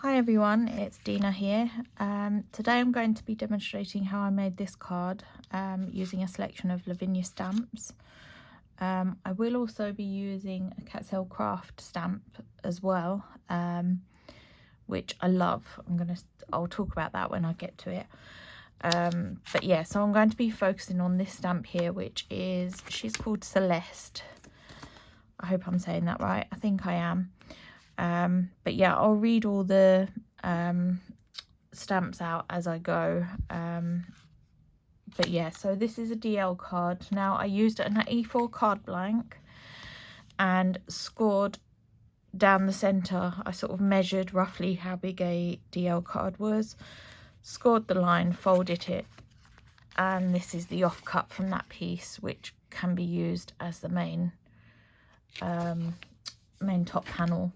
Hi everyone, it's Dina here. Today I'm going to be demonstrating how I made this card using a selection of Lavinia stamps. I will also be using a Cat's Craft stamp as well, which I love. I'll talk about that when I get to it. But yeah, so I'm going to be focusing on this stamp here, which is, she's called Celeste. I hope I'm saying that right. I think I am. But yeah, I'll read all the stamps out as I go. But yeah, so this is a DL card. Now I used an E4 card blank and scored down the centre. I sort of measured roughly how big a DL card was, scored the line, folded it, and this is the offcut from that piece, which can be used as the main top panel.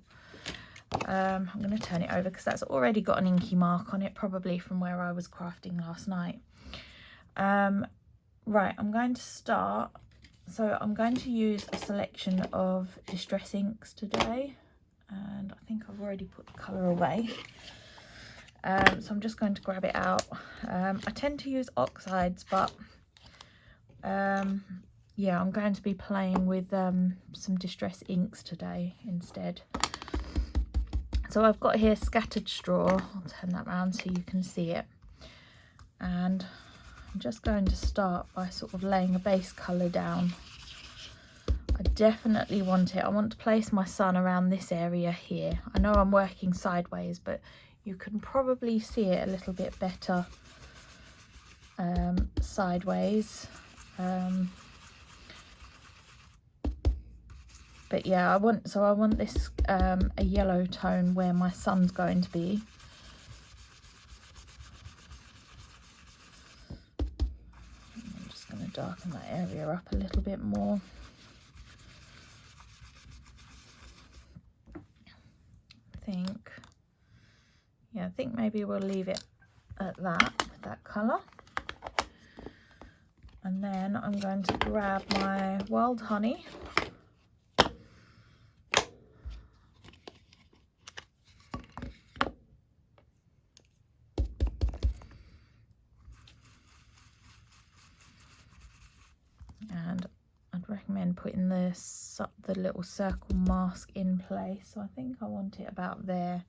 I'm going to turn it over because that's already got an inky mark on it, probably from where I was crafting last night. Right, I'm going to start. So I'm going to use a selection of distress inks today, and I think I've already put the colour away. So I'm just going to grab it out. I tend to use oxides, but yeah, I'm going to be playing with some distress inks today instead. So I've got here scattered straw. I'll turn that around so you can see it. And I'm just going to start by sort of laying a base colour down. I definitely want it. I want to place my sun around this area here. I know I'm working sideways, but you can probably see it a little bit better sideways. But yeah, I want this a yellow tone where my sun's going to be. I'm just going to darken that area up a little bit more. I think maybe we'll leave it at that with that colour. And then I'm going to grab my wild honey. And I'd recommend putting the little circle mask in place. So I think I want it about there.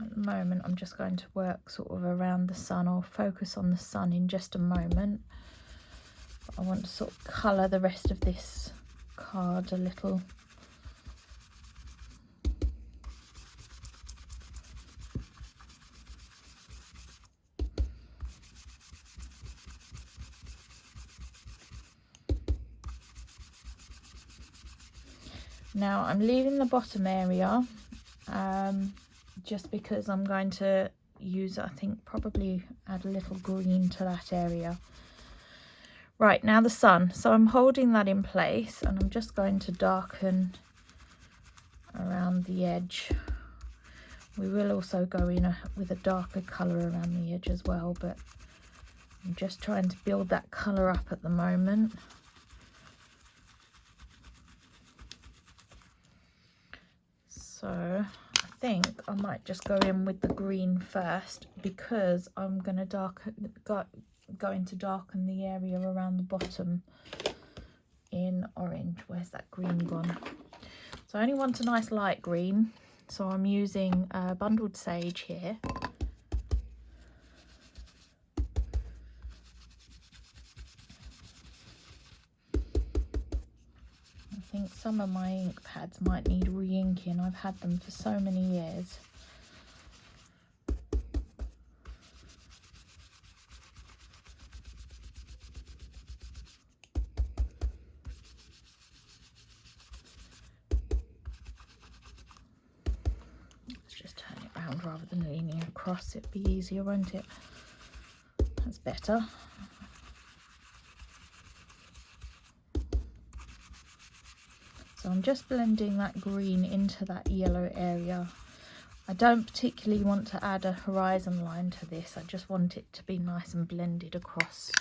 At the moment, I'm just going to work sort of around the sun. I'll focus on the sun in just a moment. But I want to sort of colour the rest of this card a little. Now I'm leaving the bottom area just because I'm going to use, I think, probably add a little green to that area. Right, now the sun. So I'm holding that in place and I'm just going to darken around the edge. We will also go in with a darker colour around the edge as well, but I'm just trying to build that colour up at the moment. So I think I might just go in with the green first because I'm going to going to darken the area around the bottom in orange. Where's that green gone? So I only want a nice light green, so I'm using bundled sage here. I think some of my ink pads might need re-inking. I've had them for so many years. Let's just turn it round rather than leaning across. It'd be easier, won't it? That's better. So I'm just blending that green into that yellow area. I don't particularly want to add a horizon line to this. I just want it to be nice and blended across.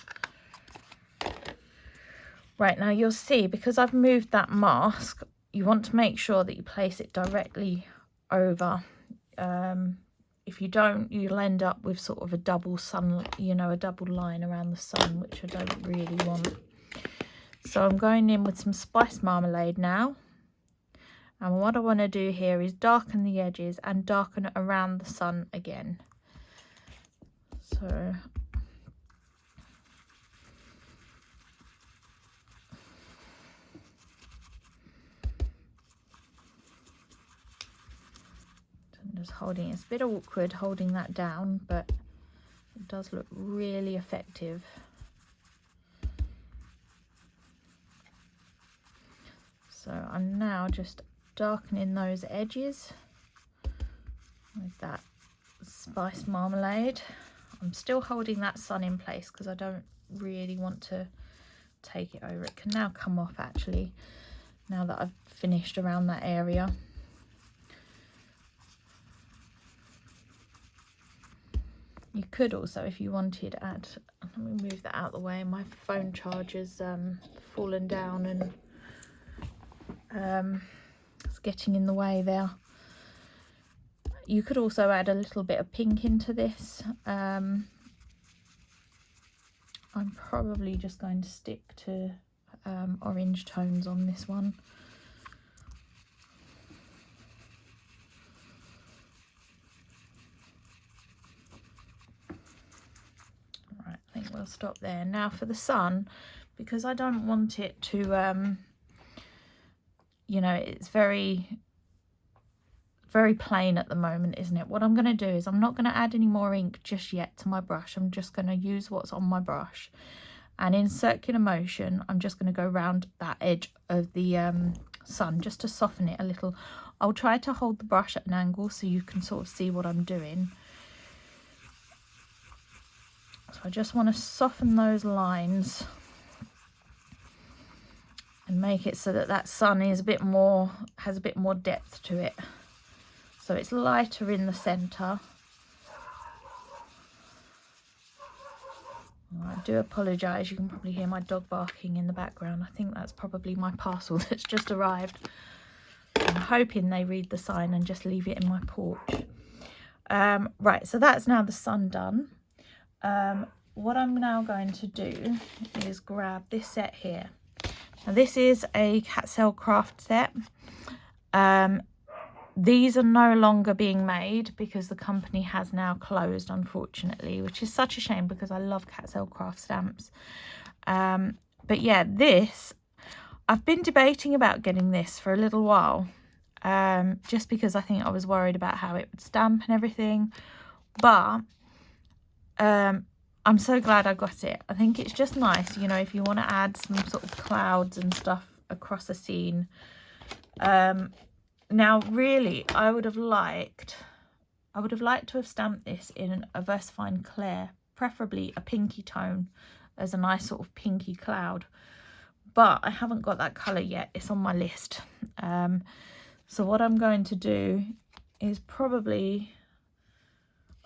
Right, now you'll see, because I've moved that mask, you want to make sure that you place it directly over. If you don't, you'll end up with sort of a double sun, you know, a double line around the sun, which I don't really want. So I'm going in with some spice marmalade now. And what I want to do here is darken the edges and darken around the sun again. So I'm just holding, it's a bit awkward holding that down, but it does look really effective. So I'm now just darkening those edges with that spice marmalade. I'm still holding that sun in place because I don't really want to take it over. It can now come off actually, now that I've finished around that area. You could also, if you wanted, add, let me move that out of the way, my phone charger's fallen down and it's getting in the way there. You could also add a little bit of pink into this. I'm probably just going to stick to orange tones on this one. Right, I think we'll stop there. Now for the sun, because I don't want it to, you know, it's very plain at the moment, isn't it? What I'm going to do is I'm not going to add any more ink just yet to my brush. I'm just going to use what's on my brush, and in circular motion I'm just going to go around that edge of the sun just to soften it a little. I'll try to hold the brush at an angle so you can sort of see what I'm doing. So I just want to soften those lines and make it so that that sun is a bit more, has a bit more depth to it. So it's lighter in the centre. I do apologise, you can probably hear my dog barking in the background. I think that's probably my parcel that's just arrived. I'm hoping they read the sign and just leave it in my porch. Right, so that's now the sun done. What I'm now going to do is grab this set here. Now this is a Cat Craft set. These are no longer being made because the company has now closed, unfortunately, which is such a shame because I love Cat Craft stamps. But yeah, this, I've been debating about getting this for a little while, just because I think I was worried about how it would stamp and everything. But I'm so glad I got it. I think it's just nice, you know, if you want to add some sort of clouds and stuff across a scene. Now, really, I would have liked to have stamped this in a VersaFine Clair, preferably a pinky tone, as a nice sort of pinky cloud. But I haven't got that colour yet. It's on my list. So what I'm going to do is probably,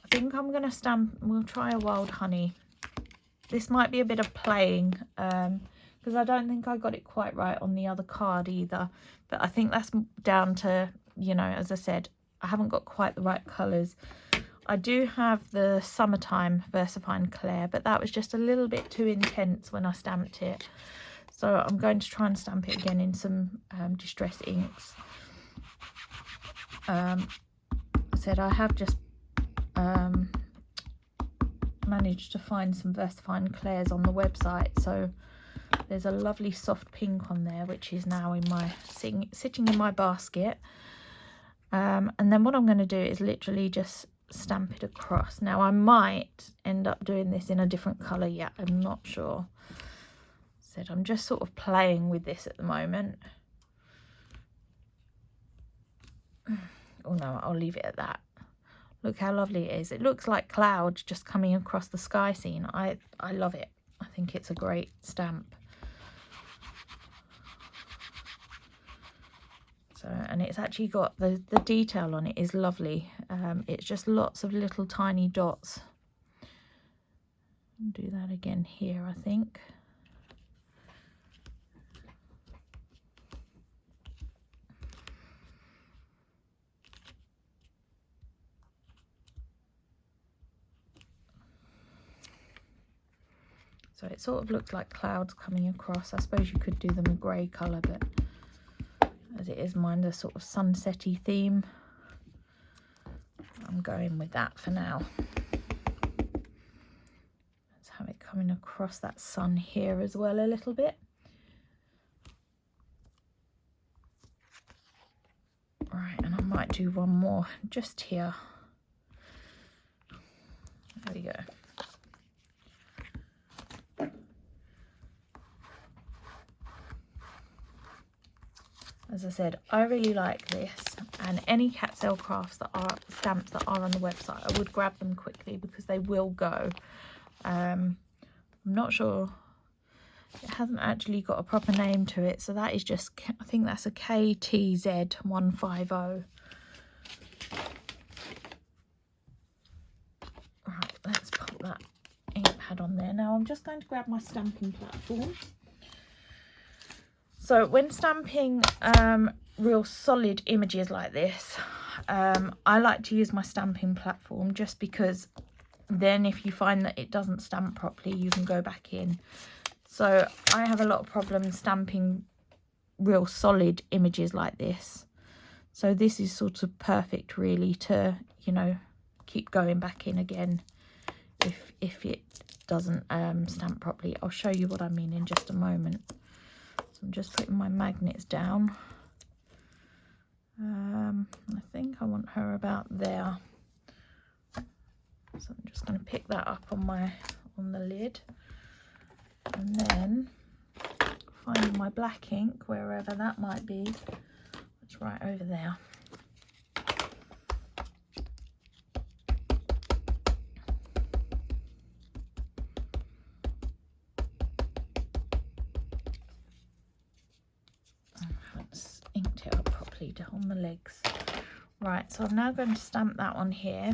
I think I'm going to stamp, we'll try a Wild Honey. This might be a bit of playing, because I don't think I got it quite right on the other card either. But I think that's down to, you know, as I said, I haven't got quite the right colours. I do have the Summertime VersaFine Clair, but that was just a little bit too intense when I stamped it. So I'm going to try and stamp it again in some Distress inks. I said I have just managed to find some VersaFine Clairs on the website, so there's a lovely soft pink on there, which is now in my sitting in my basket. And then what I'm going to do is literally just stamp it across. Now I might end up doing this in a different colour yet, I'm not sure. Said I'm just sort of playing with this at the moment. Oh no, I'll leave it at that. Look how lovely it is. It looks like clouds just coming across the sky scene. I love it. I think it's a great stamp. So, and it's actually got the detail on it is lovely. It's just lots of little tiny dots. I'll do that again here, I think. So it sort of looks like clouds coming across. I suppose you could do them a grey colour, but as it is mine, a sort of sunsetty theme, I'm going with that for now. Let's have it coming across that sun here as well a little bit. Right, and I might do one more just here. There we go. As I said, I really like this, and any cat sale crafts that are stamps that are on the website, I would grab them quickly because they will go. I'm not sure, it hasn't actually got a proper name to it, so that is just, I think that's a KTZ150. Right, let's pop that ink pad on there. Now I'm just going to grab my stamping platform. So when stamping real solid images like this, I like to use my stamping platform, just because then if you find that it doesn't stamp properly, you can go back in. So I have a lot of problems stamping real solid images like this. So this is sort of perfect really to, you know, keep going back in again if it doesn't stamp properly. I'll show you what I mean in just a moment. I'm just putting my magnets down. I think I want her about there. So I'm just going to pick that up on the lid, and then finding my black ink wherever that might be. It's right over there. Inked it up properly down the legs. Right, so I'm now going to stamp that on here,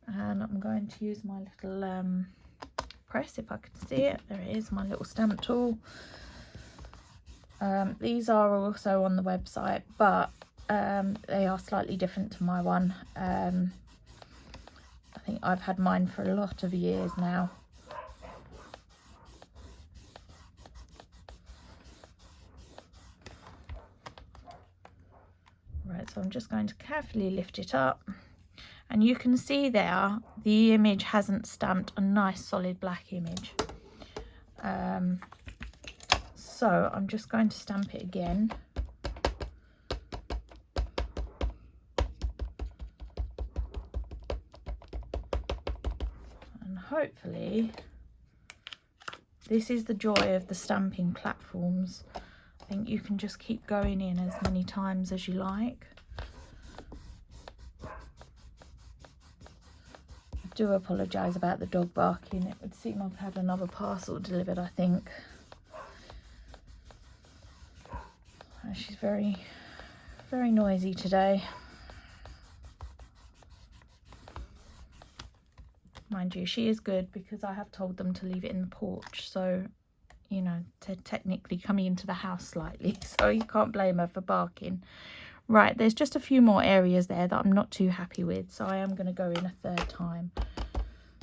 and I'm going to use my little press, if I can see it. There it is, my little stamp tool. These are also on the website, but they are slightly different to my one. I think I've had mine for a lot of years now. Right, so I'm just going to carefully lift it up, and you can see there the image hasn't stamped a nice solid black image. So I'm just going to stamp it again. And hopefully, this is the joy of the stamping platforms. I think you can just keep going in as many times as you like. I do apologise about the dog barking. It would seem I've had another parcel delivered, I think. She's very, very noisy today. Mind you, she is good because I have told them to leave it in the porch, so, you know, they're technically coming into the house slightly, so you can't blame her for barking. Right, there's just a few more areas there that I'm not too happy with, so I am going to go in a third time.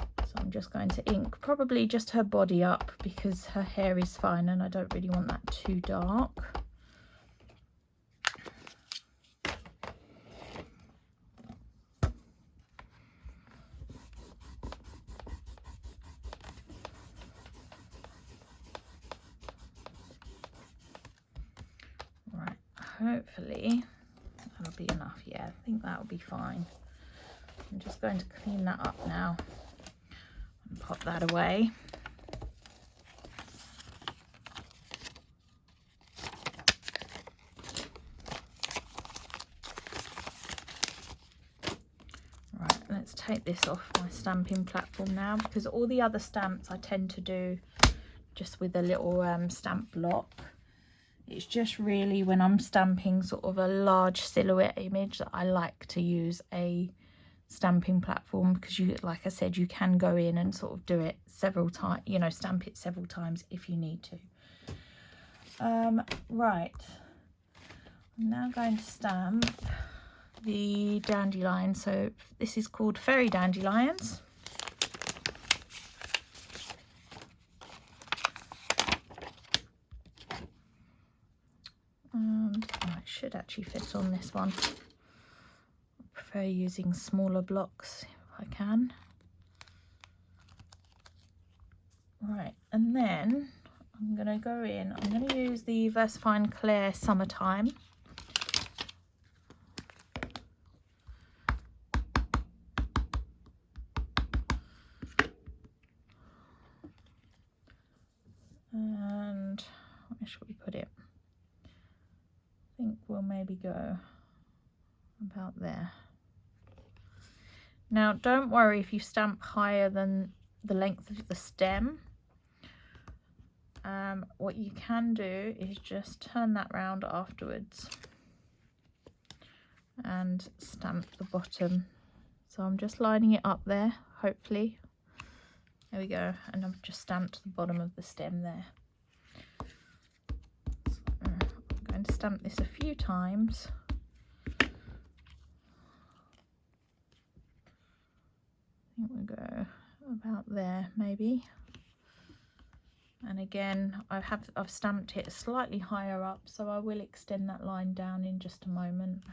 So I'm just going to ink probably just her body up because her hair is fine and I don't really want that too dark. Hopefully that'll be enough. Yeah, I think that'll be fine. I'm just going to clean that up now and pop that away. Right, let's take this off my stamping platform now, because all the other stamps I tend to do just with a little stamp block. It's just really when I'm stamping sort of a large silhouette image that I like to use a stamping platform, because you, like I said, you can go in and sort of do it several times, you know, stamp it several times if you need to. Right, I'm now going to stamp the dandelion. So this is called Fairy Dandelions. should actually fit on this one. I prefer using smaller blocks if I can. Right, and then I'm going to go in, I'm going to use the VersaFine Clear Summertime. And where should we put it? I think we'll maybe go about there. Now don't worry if you stamp higher than the length of the stem. What you can do is just turn that round afterwards and stamp the bottom. So I'm just lining it up there, hopefully. There we go, and I've just stamped the bottom of the stem there. So I'm going to stamp this a few times. I think we'll go about there maybe. And again, I've stamped it slightly higher up, so I will extend that line down in just a moment.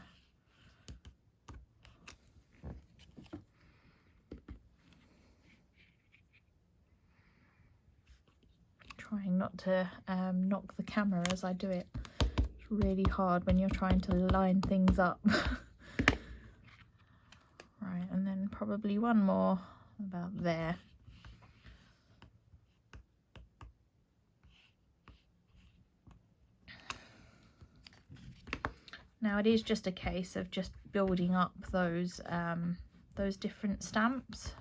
Trying not to knock the camera as I do it. It's really hard when you're trying to line things up. Right, and then probably one more about there. Now it is just a case of just building up those different stamps,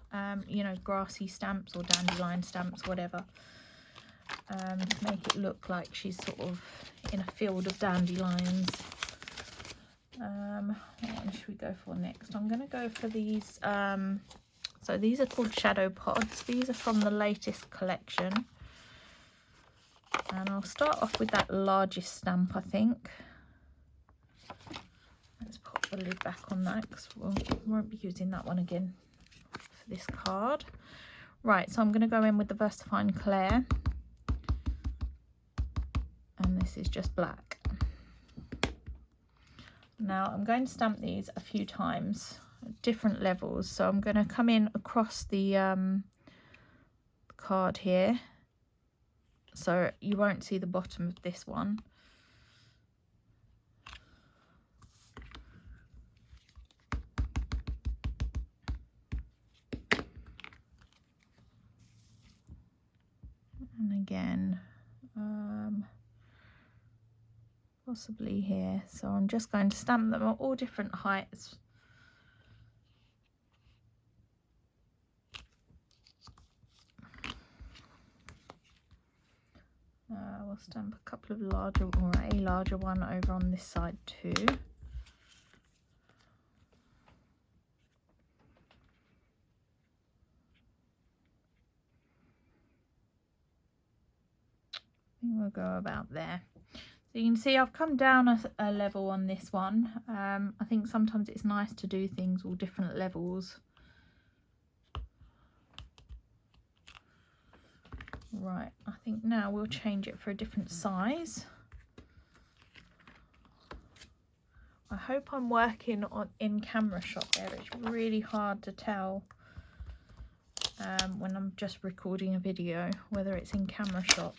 you know, grassy stamps or dandelion stamps, whatever, to make it look like she's sort of in a field of dandelions. What one should we go for next? I'm going to go for these. So these are called shadow pods. These are from the latest collection. And I'll start off with that largest stamp, I think. Let's pop the lid back on that because we won't be using that one again for this card. Right, so I'm going to go in with the VersaFine Clair. And this is just black. Now I'm going to stamp these a few times, at different levels. So I'm going to come in across the card here. So you won't see the bottom of this one. And again, possibly here. So I'm just going to stamp them at all different heights. We'll stamp a couple of larger, or a larger one over on this side too. I think we'll go about there. So you can see I've come down a level on this one. I think sometimes it's nice to do things all different levels. Right, I think now we'll change it for a different size. I hope I'm working on in camera shot there. It's really hard to tell when I'm just recording a video whether it's in camera shot.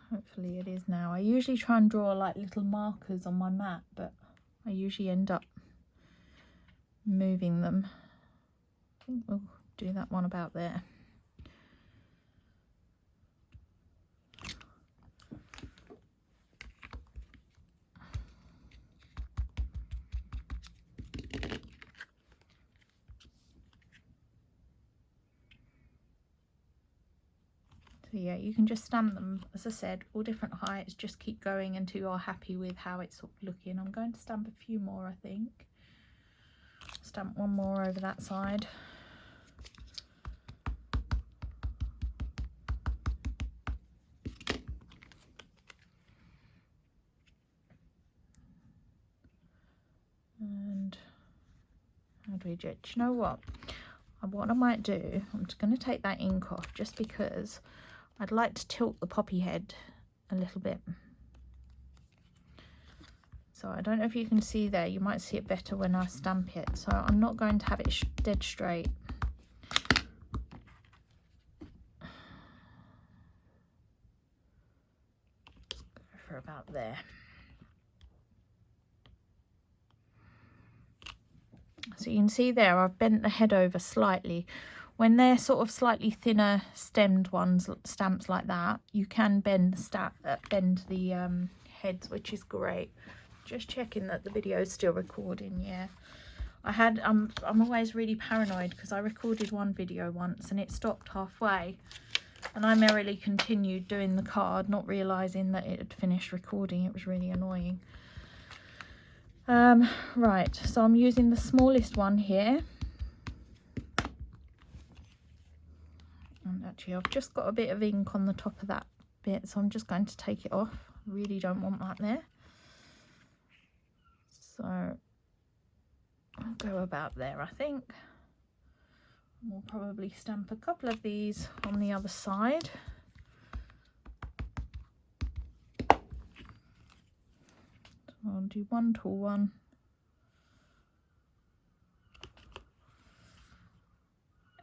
Hopefully it is now. I usually try and draw like little markers on my mat, but I usually end up moving them. I think we'll do that one about there. So yeah, you can just stamp them, as I said, all different heights. Just keep going until you're happy with how it's sort of looking. I'm going to stamp a few more, I think. Stamp one more over that side. And how do we do it? Do you know what? what I might do, I'm just going to take that ink off just because I'd like to tilt the poppy head a little bit. So I don't know if you can see there, you might see it better when I stamp it. So I'm not going to have it dead straight. Go for about there. So you can see there, I've bent the head over slightly. When they're sort of slightly thinner stemmed ones, stamps like that, you can bend the heads, which is great. Just checking that the video is still recording. Yeah, I'm always really paranoid because I recorded one video once and it stopped halfway, and I merrily continued doing the card, not realizing that it had finished recording. It was really annoying. Right, so I'm using the smallest one here. And actually I've just got a bit of ink on the top of that bit, so I'm just going to take it off. I really don't want that there. So I'll go about there, I think. We'll probably stamp a couple of these on the other side. I'll do one tall one.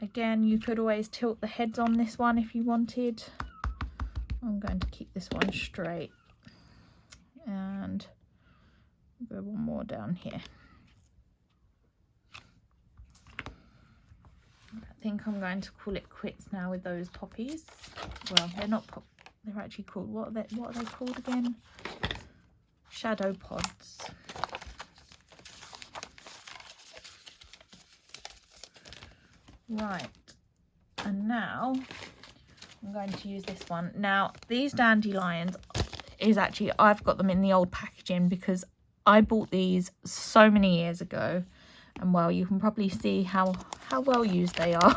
Again, you could always tilt the heads on this one if you wanted. I'm going to keep this one straight. And go one more down here. I think I'm going to call it quits now with those poppies. Well, they're not they're actually called, what are they called again? Shadow pods. Right, and now I'm going to use this one. Now these dandelions is actually, I've got them in the old packaging because I bought these so many years ago, and well, you can probably see how well used they are.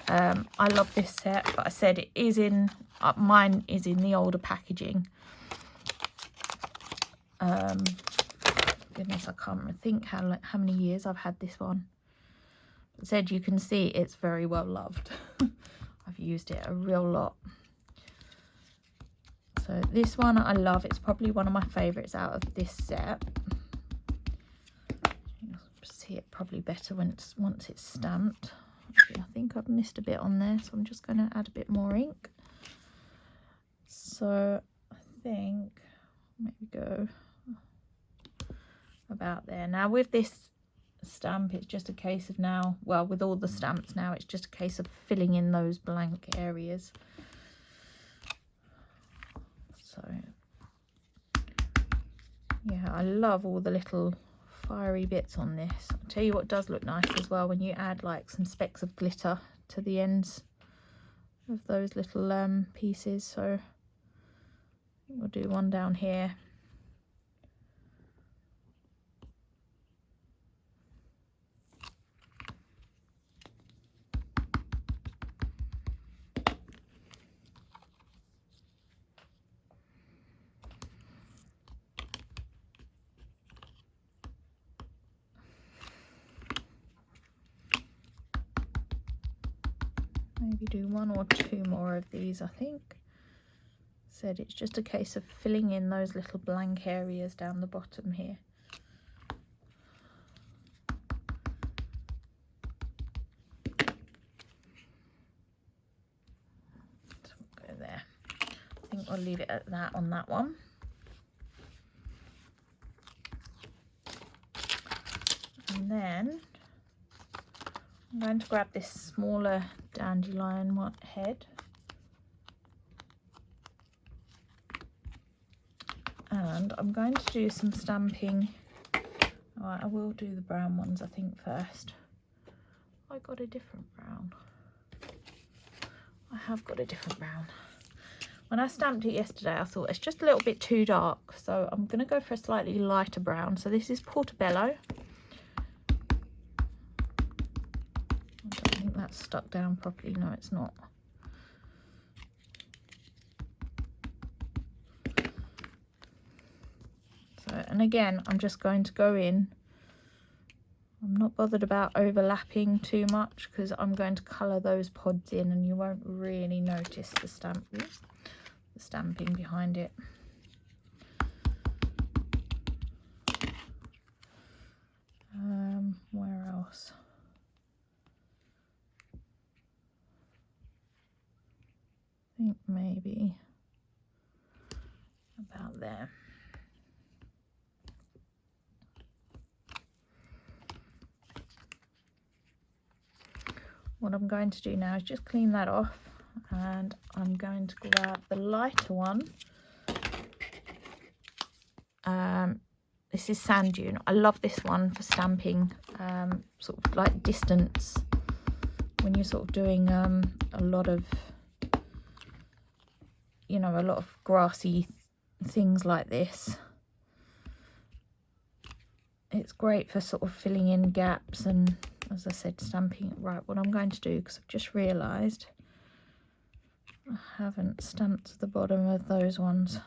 I love this set, but I said it is in mine is in the older packaging. Goodness, I can't think how many years I've had this one. Said you can see it's very well loved. I've used it a real lot. So this one I love. It's probably one of my favorites out of this set. You'll see it probably better once it's stamped. Actually, I think I've missed a bit on there, so I'm just going to add a bit more ink. So I think maybe go about there. Now with this stamp, it's just a case of now, well, with all the stamps now, it's just a case of filling in those blank areas. So yeah, I love all the little fiery bits on this. I'll tell you what does look nice as well, when you add like some specks of glitter to the ends of those little pieces. So we'll do one down here. Maybe do one or two more of these, I think. Said it's just a case of filling in those little blank areas down the bottom here. So we'll go there. I think I'll leave it at that on that one. And then I'm going to grab this smaller dandelion head, and I'm going to do some stamping. Right, I will do the brown ones I think first. I got a different brown. I have got a different brown. When I stamped it yesterday, I thought it's just a little bit too dark, so I'm going to go for a slightly lighter brown. So this is Portobello. I think that's stuck down properly. No, it's not. So, and again, I'm just going to go in. I'm not bothered about overlapping too much because I'm going to colour those pods in and you won't really notice the stamping behind it. Where else? I think maybe about there. What I'm going to do now is just clean that off, and I'm going to grab the lighter one. This is Sand Dune. I love this one for stamping sort of like distance when you're sort of doing a lot of, you know, a lot of grassy things like this. It's great for sort of filling in gaps and, as I said, stamping. Right, what I'm going to do, because I've just realised I haven't stamped the bottom of those ones.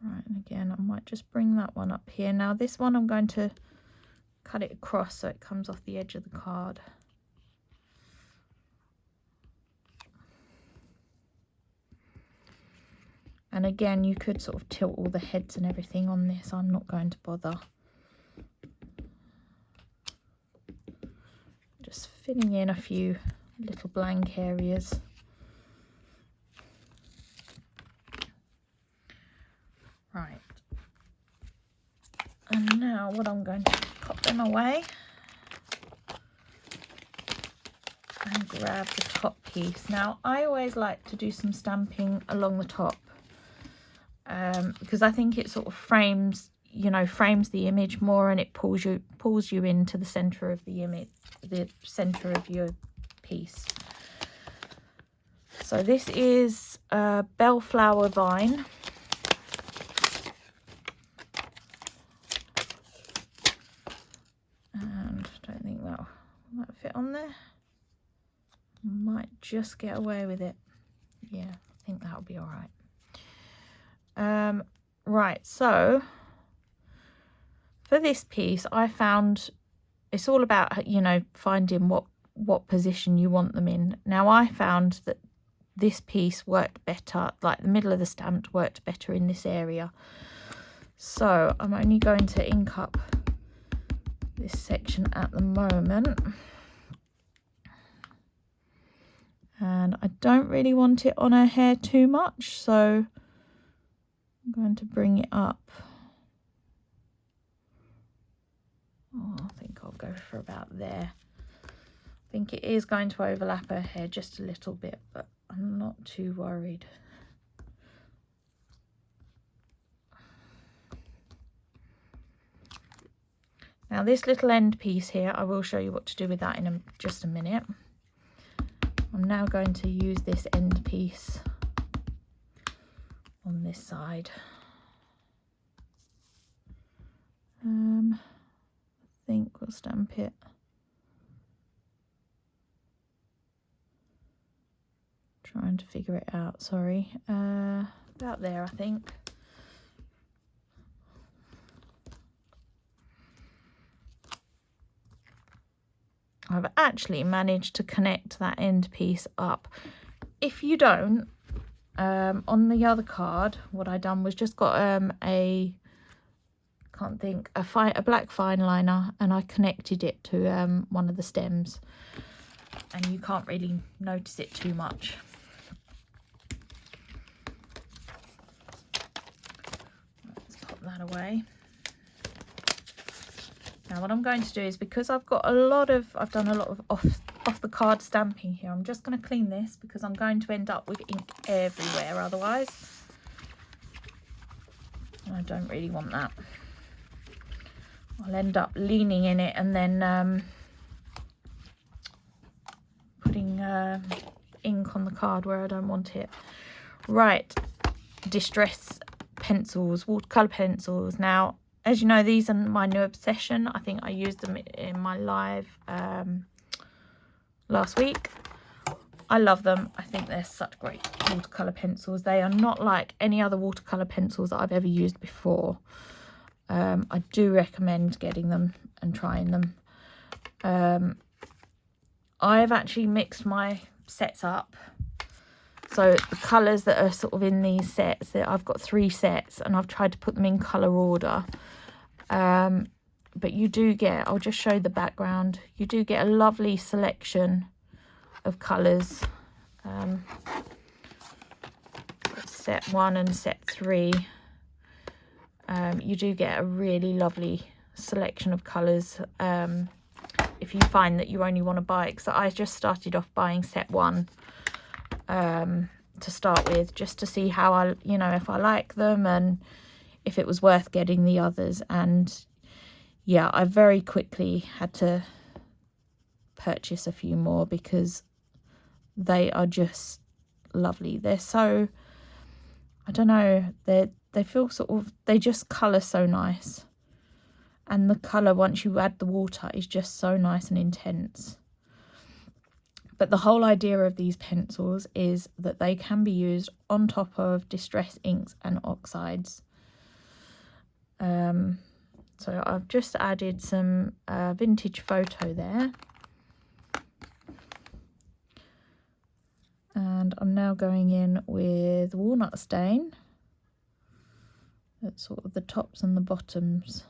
Right, and again, I might just bring that one up here. Now this one I'm going to cut it across so it comes off the edge of the card. And again, you could sort of tilt all the heads and everything on this. I'm not going to bother. Just filling in a few little blank areas. Right. And now what I'm going to pop them away and grab the top piece. Now I always like to do some stamping along the top because I think it sort of frames, you know, frames the image more, and it pulls you into the center of the image, the center of your piece. So this is a bellflower vine. And I don't think that'll fit on there. Might just get away with it. Yeah, I think that'll be all right. Right, so for this piece, I found it's all about, you know, finding what position you want them in. Now I found that this piece worked better, like the middle of the stamp worked better in this area. So I'm only going to ink up this section at the moment. And I don't really want it on her hair too much, so I'm going to bring it up. Oh, I think I'll go for about there. I think it is going to overlap her hair just a little bit, but I'm not too worried. Now this little end piece here, I will show you what to do with that in just a minute. I'm now going to use this end piece on this side. I think we'll stamp it. Trying to figure it out, sorry. About there, I think. I've actually managed to connect that end piece up. If you don't, on the other card, what I done was just got a black fine liner, and I connected it to one of the stems, and you can't really notice it too much. Let's pop that away. Now what I'm going to do is, because I've done a lot of off the card stamping here, I'm just going to clean this because I'm going to end up with ink everywhere otherwise. I don't really want that. I'll end up leaning in it and then putting ink on the card where I don't want it. Right, distress pencils, watercolour pencils. Now, as you know, these are my new obsession. I think I used them in my live last week. I love them. I think they're such great watercolour pencils. They are not like any other watercolour pencils that I've ever used before. I do recommend getting them and trying them. I've actually mixed my sets up. So the colours that are sort of in these sets, I've got 3 sets and I've tried to put them in colour order. But you do get, I'll just show the background, you do get a lovely selection of colours. Set 1 and set 3. You do get a really lovely selection of colours if you find that you only want to buy it. So I just started off buying set 1 to start with, just to see how I, you know, if I like them and if it was worth getting the others. And yeah, I very quickly had to purchase a few more because they are just lovely. They're so, I don't know, they feel sort of, they just colour so nice. And the colour, once you add the water, is just so nice and intense. But the whole idea of these pencils is that they can be used on top of distress inks and oxides. So I've just added some vintage photo there. And I'm now going in with walnut stain at sort of the tops and the bottoms.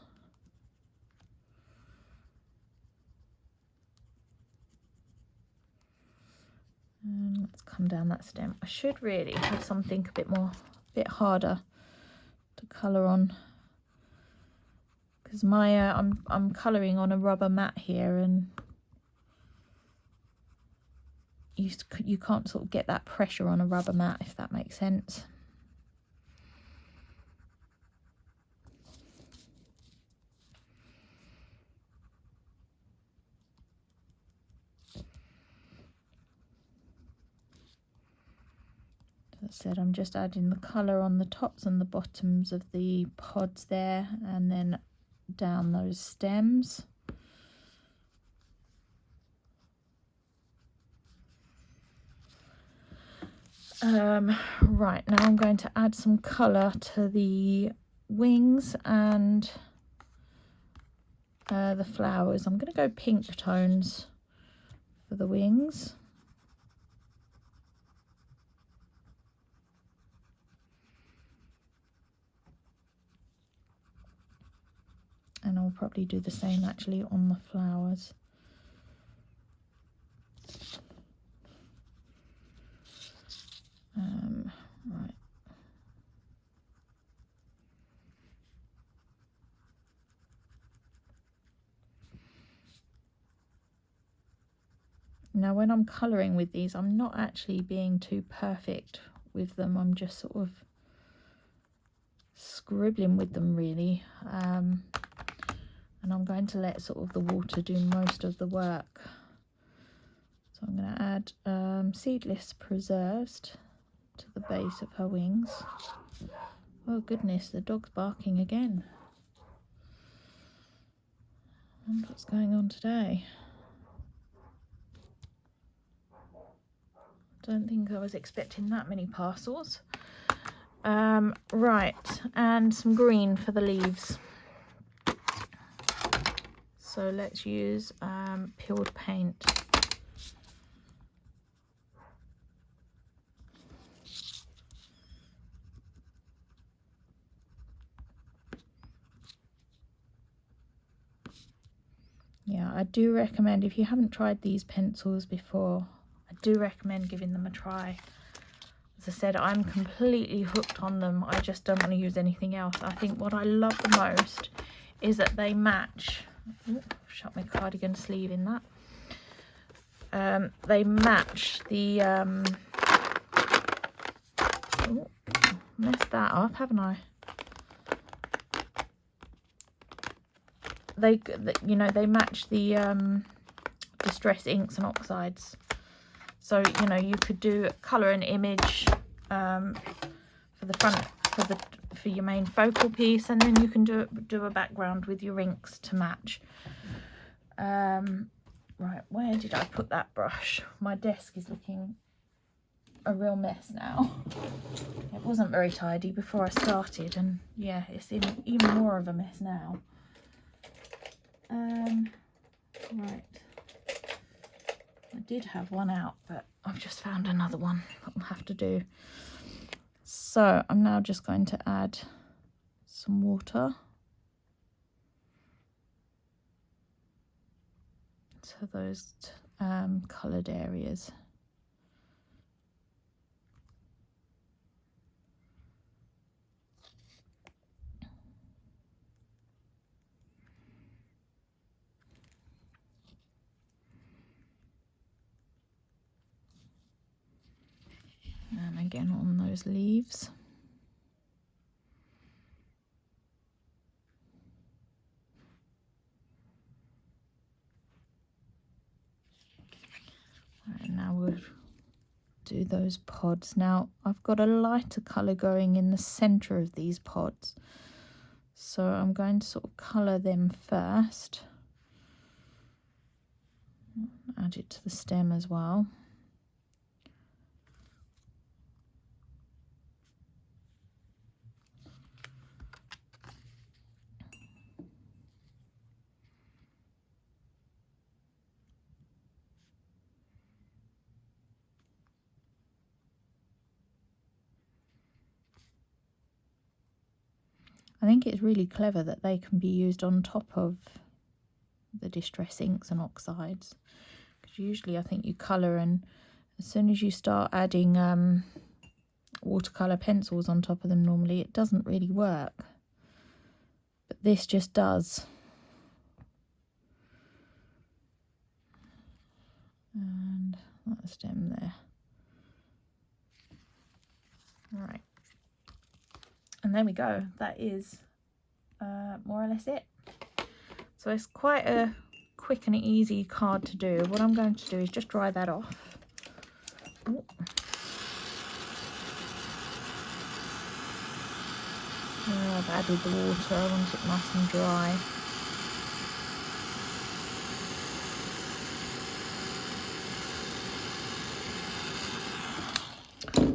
And let's come down that stem. I should really have something a bit harder to colour on, because my I'm colouring on a rubber mat here, and you can't sort of get that pressure on a rubber mat, if that makes sense. As I said, I'm just adding the colour on the tops and the bottoms of the pods there, and then down those stems. Right, now I'm going to add some colour to the wings and the flowers. I'm going to go pink tones for the wings. And I'll probably do the same actually on the flowers. Right. Now when I'm colouring with these, I'm not actually being too perfect with them. I'm just sort of scribbling with them really. And I'm going to let sort of the water do most of the work. So I'm going to add seedless preserves to the base of her wings. Oh goodness, the dog's barking again. I wonder what's going on today. Don't think I was expecting that many parcels. Right, and some green for the leaves. So let's use peeled paint. Yeah, I do recommend, if you haven't tried these pencils before, I do recommend giving them a try. As I said, I'm completely hooked on them. I just don't want to use anything else. I think what I love the most is that they match. Ooh, shut my cardigan sleeve in that. They match the ooh, messed that up, haven't I? You know, they match the distress inks and oxides. So, you know, you could do colour and image for the front, for your main focal piece, and then you can do a background with your inks to match. Right, where did I put that brush? My desk is looking a real mess now. It wasn't very tidy before I started, and yeah, it's even more of a mess now. Right, I did have one out, but I've just found another one that I'll have to do. So I'm now just going to add some water to those coloured areas. And again on those leaves. Right, now we'll do those pods. Now I've got a lighter colour going in the centre of these pods, so I'm going to sort of colour them first. Add it to the stem as well. I think it's really clever that they can be used on top of the distress inks and oxides, because usually I think you colour, and as soon as you start adding watercolour pencils on top of them, normally it doesn't really work, but this just does. And that stem there. Right, and there we go. That is more or less it. So it's quite a quick and easy card to do. What I'm going to do is just dry that off. Ooh. Where I've added the water, I want it nice and dry.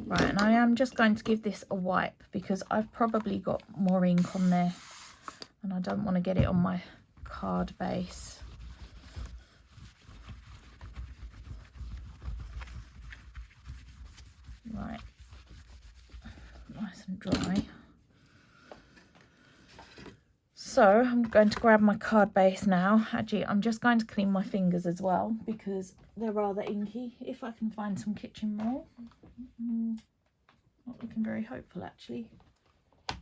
Right, and I am just going to give this a wipe because I've probably got more ink on there and I don't want to get it on my card base. Right, nice and dry. So I'm going to grab my card base now. Actually, I'm just going to clean my fingers as well because they're rather inky. If I can find some kitchen roll. Not looking very hopeful actually. Oh,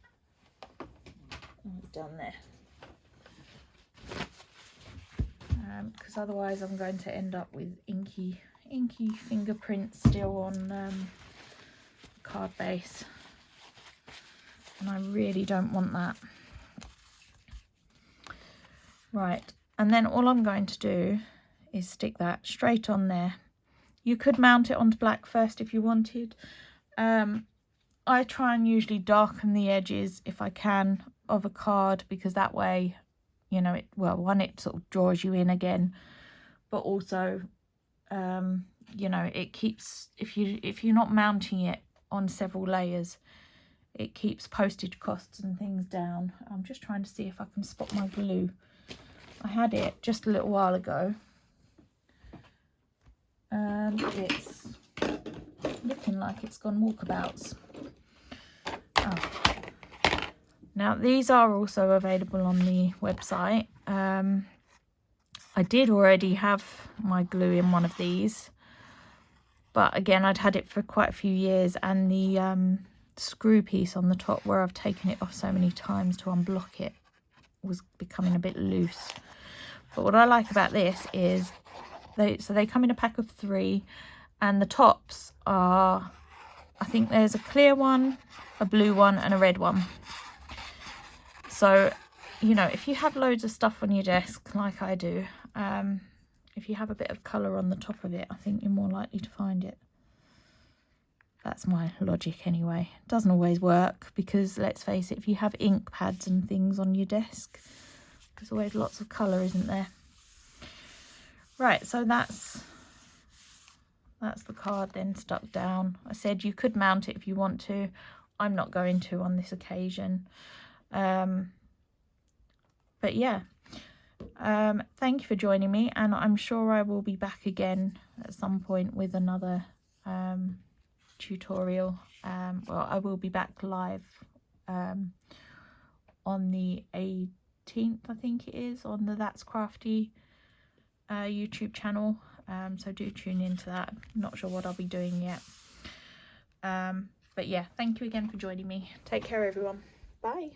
it's down there. Because otherwise I'm going to end up with inky fingerprints still on card base, and I really don't want that. Right, and then all I'm going to do is stick that straight on there. You could mount it onto black first if you wanted. I try and usually darken the edges if I can of a card, because that way, you know, it, well, one, it sort of draws you in again, but also you know, it keeps, if you're not mounting it on several layers, it keeps postage costs and things down. I'm just trying to see if I can spot my glue. I had it just a little while ago. It's looking like it's gone walkabouts. Oh. Now these are also available on the website. I did already have my glue in one of these, but again I'd had it for quite a few years, and the screw piece on the top where I've taken it off so many times to unblock it was becoming a bit loose. But what I like about this is they come in a pack of 3, and the tops are, I think there's a clear one, a blue one and a red one. So, you know, if you have loads of stuff on your desk like I do, if you have a bit of colour on the top of it, I think you're more likely to find it. That's my logic anyway. It doesn't always work because, let's face it, if you have ink pads and things on your desk, there's always lots of colour, isn't there? Right, so that's that's the card then stuck down. I said you could mount it if you want to. I'm not going to on this occasion. But yeah, thank you for joining me, and I'm sure I will be back again at some point with another tutorial. Well, I will be back live on the 18th, I think it is, on the That's Crafty YouTube channel. So do tune into that. I'm not sure what I'll be doing yet. But yeah, thank you again for joining me. Take care, everyone. Bye.